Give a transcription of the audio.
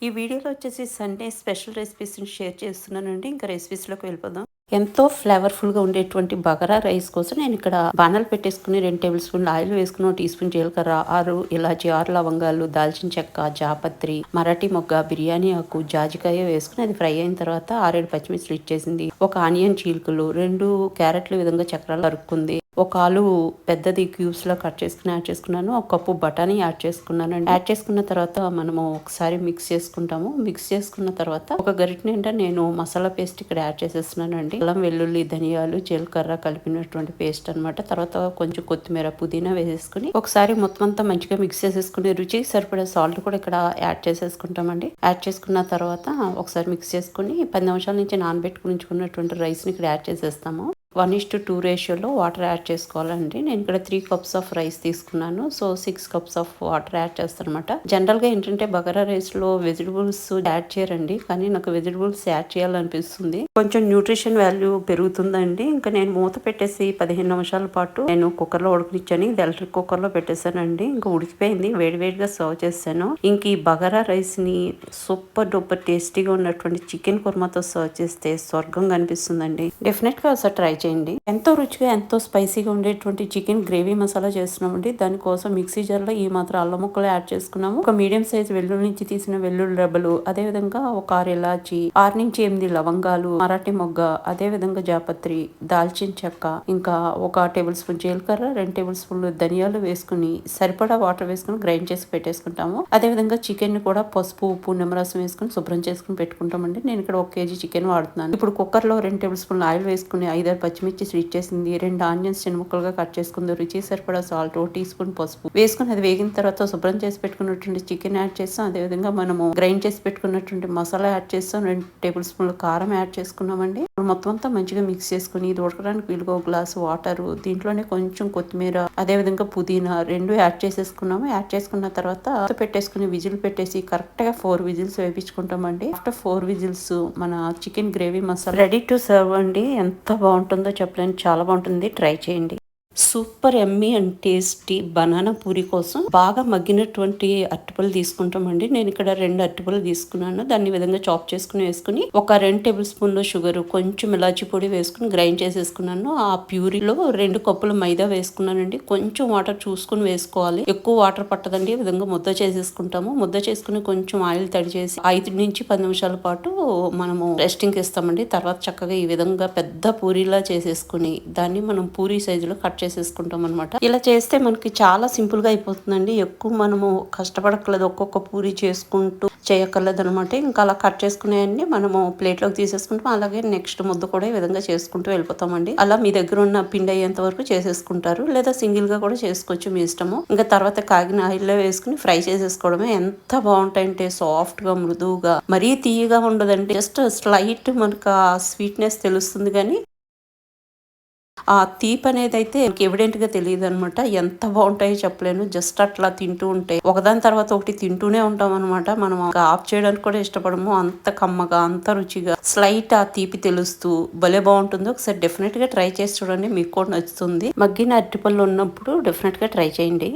ఈ వీడియోలో వచ్చేసి సండే స్పెషల్ రెసిపీస్ని షేర్ చేస్తున్నానండి. ఇంకా రెసిపీస్లోకి వెళ్ళిపోదాం. ఎంతో ఫ్లేవర్ఫుల్గా ఉండేటువంటి బగారా రైస్ కోసం నేను ఇక్కడ బాణాలు పెట్టేసుకుని 2 టేబుల్ స్పూన్లు ఆయిల్ వేసుకుని, 1 టీ స్పూన్ జీలకర్ర, 6 ఇలాచి, 6 లవంగాలు, దాల్చిన చెక్క, జాపత్రి, మరాఠీ మొగ్గ, బిర్యానీ ఆకు, జాజికాయ వేసుకుని అది ఫ్రై అయిన తర్వాత 6 పచ్చిమిర్చిలు ఇచ్చేసింది. ఒక ఆనియన్ చీలికలు, 2 క్యారెట్లు విధంగా చక్రాలు అరుక్కుంది. ఒక ఆలు పెద్దది క్యూబ్స్ లో కట్ చేసుకుని యాడ్ చేసుకున్నాను. ఒక కప్పు బఠానీ యాడ్ చేసుకున్నాను. యాడ్ చేసుకున్న తర్వాత మనము ఒకసారి మిక్స్ చేసుకుంటాము. మిక్స్ చేసుకున్న తర్వాత ఒక గరిటె నిండా నేను మసాలా పేస్ట్ ఇక్కడ యాడ్ చేసేస్తున్నానండి. అల్లం, వెల్లుల్లి, ధనియాలు, జీలకర్ర కలిపినటువంటి పేస్ట్ అనమాట. తర్వాత కొంచెం కొత్తిమీర, పుదీనా వేసేసుకుని ఒకసారి మొత్తం అంతా మంచిగా మిక్స్ చేసేసుకుని రుచికి సరిపడే సాల్ట్ కూడా ఇక్కడ యాడ్ చేసేసుకుంటామండి. యాడ్ చేసుకున్న తర్వాత ఒకసారి మిక్స్ చేసుకుని 10 నిమిషాల నుంచి నానబెట్టుకుని ఉంచుకున్నటువంటి రైస్ ని ఇక్కడ యాడ్ చేసేస్తాము. 1:2 రేషియోలో వాటర్ యాడ్ చేసుకోవాలండి. నేను ఇక్కడ 3 కప్స్ ఆఫ్ రైస్ తీసుకున్నాను. So 6 cups of water add చేస్తాను అనమాట. జనరల్ గా ఏంటంటే బగారా రైస్ లో వెజిటబుల్స్ యాడ్ చేయరండి, కానీ నాకు వెజిటబుల్స్ యాడ్ చేయాలనిపిస్తుంది. కొంచెం న్యూట్రిషన్ వాల్యూ పెరుగుతుందండి. ఇంకా నేను మూత పెట్టేసి 15 నిమిషాల పాటు నేను కుక్కర్ లో ఉడకనిచ్చాను. ఇది ఎలక్ట్రిక్ కుక్కర్ లో పెట్టేశానండి. ఇంకా ఉడికిపోయింది. వేడివేడిగా సర్వ్ చేశాను. ఇంక ఈ బగారా రైస్ ని సూపర్ డూపర్ టేస్టీగా ఉన్నటువంటి చికెన్ కుర్మాతో సర్వ్ చేస్తే స్వర్గం కనిపిస్తుందండి. డెఫినెట్ గా ఒకసారి ట్రై చేయండి. ఎంతో రుచిగా ఎంతో స్పైసీగా ఉండేటువంటి చికెన్ గ్రేవీ మసాలా చేస్తున్నామండి. దానికోసం మిక్సీ జార్ లో ఈ మాత్రం అల్లం ముక్కలు యాడ్ చేసుకున్నాము. ఒక మీడియం సైజ్ వెల్లుల్లి నుంచి తీసిన వెల్లుల్లి రెబ్బలు, అదే విధంగా ఒక 6 ఇలాచి, 6 నుంచి 8 లవంగాలు, మరాఠీ మొగ్గ, అదే విధంగా జాపత్రి, దాల్చిన చెక్క, ఇంకా ఒక టేబుల్ స్పూన్ జీలకర్ర, 2 టేబుల్ స్పూన్లు ధనియాలు వేసుకుని సరిపడా వాటర్ వేసుకుని గ్రైండ్ చేసి పెట్టేసుకుంటాము. అదే విధంగా చికెన్ ని కూడా పసుపు, ఉప్పు, నిమ్మరసం వేసుకుని శుభ్రం చేసుకుని పెట్టుకుంటామండి. నేను ఇక్కడ 1 కేజీ చికెన్ వాడుతున్నాను. ఇప్పుడు కుక్కర్ లో 2 టేబుల్ స్పూన్లు ఆయిల్ వేసుకుని 5 పచ్చిమిర్చి స్వీట్ చేసింది, 2 ఆనియన్స్ చిన్న ముక్కలుగా కట్ చేసుకుంది, రుచి సరిపడా సాల్ట్, 1 టీ స్పూన్ పసుపు వేసుకుని అది వేగిన తర్వాత శుభ్రం చేసి పెట్టుకున్నటువంటి చికెన్ యాడ్ చేస్తాం. అదేవిధంగా మనము గ్రైండ్ చేసి పెట్టుకున్నటువంటి మసాలా యాడ్ చేస్తాం. 2 టేబుల్ స్పూన్లు కారం యాడ్ చేసుకున్నామండి. మొత్తం అంతా మంచిగా మిక్స్ చేసుకుని ఇది ఉడకడానికి వీలుగా 1 గ్లాసు వాటర్, దీంట్లోనే కొంచెం కొత్తిమీర, అదే విధంగా పుదీనా 2 యాడ్ చేసేసుకున్నాము. యాడ్ చేసుకున్న తర్వాత పెట్టేసుకుని విజిల్ పెట్టేసి కరెక్ట్ గా 4 విజిల్స్ వేయించుకుంటామండి. ఆఫ్టర్ 4 విజిల్స్ మన chicken gravy masala ready to serve అండి. ఎంత బాగుంటుందో చెప్పలేను, చాలా బాగుంటుంది. ట్రై చేయండి. Super Emmy and tasty banana puri కోసం బాగా మగ్గినటువంటి అరటిపళ్ళు తీసుకుంటామండి. నేను ఇక్కడ 2 అరటిపళ్ళు తీసుకున్నాను. దాన్ని విధంగా చాప్ చేసుకుని వేసుకుని ఒక 2 టేబుల్ స్పూన్లు షుగర్, కొంచెం ఇలాచి పొడి వేసుకుని గ్రైండ్ చేసేసుకున్నాను. ఆ ప్యూరీలో 2 కప్పులు మైదా వేసుకున్నానండి. కొంచెం వాటర్ చూసుకుని వేసుకోవాలి, ఎక్కువ వాటర్ పట్టదండి. ఈ విధంగా ముద్ద చేసేసుకుంటాము. ముద్ద చేసుకుని కొంచెం ఆయిల్ తడి చేసి 5 నుంచి 10 నిమిషాల పాటు మనము రెస్టింగ్ ఇస్తామండి. తర్వాత చక్కగా ఈ విధంగా పెద్ద పూరీలా చేసేసుకుని దాన్ని మనం పూరీ సైజులో కట్ చేసేసుకుంటాం అనమాట. ఇలా చేస్తే మనకి చాలా సింపుల్ గా అయిపోతుందండి. ఎక్కువ మనము కష్టపడక్కర్లేదు, ఒక్కొక్క పూరి చేసుకుంటూ చేయక్కర్లేదు అనమాట. ఇంకా అలా కట్ చేసుకునేవన్నీ మనము ప్లేట్ లోకి తీసేసుకుంటాం. అలాగే నెక్స్ట్ ముద్ద కూడా ఈ విధంగా చేసుకుంటూ వెళ్ళిపోతామండి. అలా మీ దగ్గర ఉన్న పిండి అయ్యేంత వరకు చేసేసుకుంటారు, లేదా సింగిల్ గా కూడా చేసుకోవచ్చు, మీ ఇష్టము. ఇంకా తర్వాత కాగిన ఆయిల్లో వేసుకుని ఫ్రై చేసేసుకోవడమే. ఎంత బాగుంటాయంటే సాఫ్ట్ గా, మృదువుగా, మరీ తీయగా ఉండదండి. జస్ట్ స్లైట్ మనకు ఆ స్వీట్నెస్ తెలుస్తుంది, కానీ ఆ తీపి అనేది అయితే ఎవిడెంట్ గా తెలియదు అనమాట. ఎంత బాగుంటాయో చెప్పలేను. జస్ట్ అట్లా తింటూ ఉంటాయి, ఒకదాని తర్వాత ఒకటి తింటూనే ఉంటాం అనమాట. మనం ఆఫ్ చేయడానికి కూడా ఇష్టపడము. అంత కమ్మగా, అంత రుచిగా, స్లైట్ ఆ తీపి తెలుస్తూ భలే బాగుంటుంది. ఒకసారి డెఫినెట్ గా ట్రై చేసి చూడండి, మీకు కూడా నచ్చుతుంది. మగ్గిన అరటిపళ్ళు ఉన్నప్పుడు డెఫినెట్ గా ట్రై చేయండి.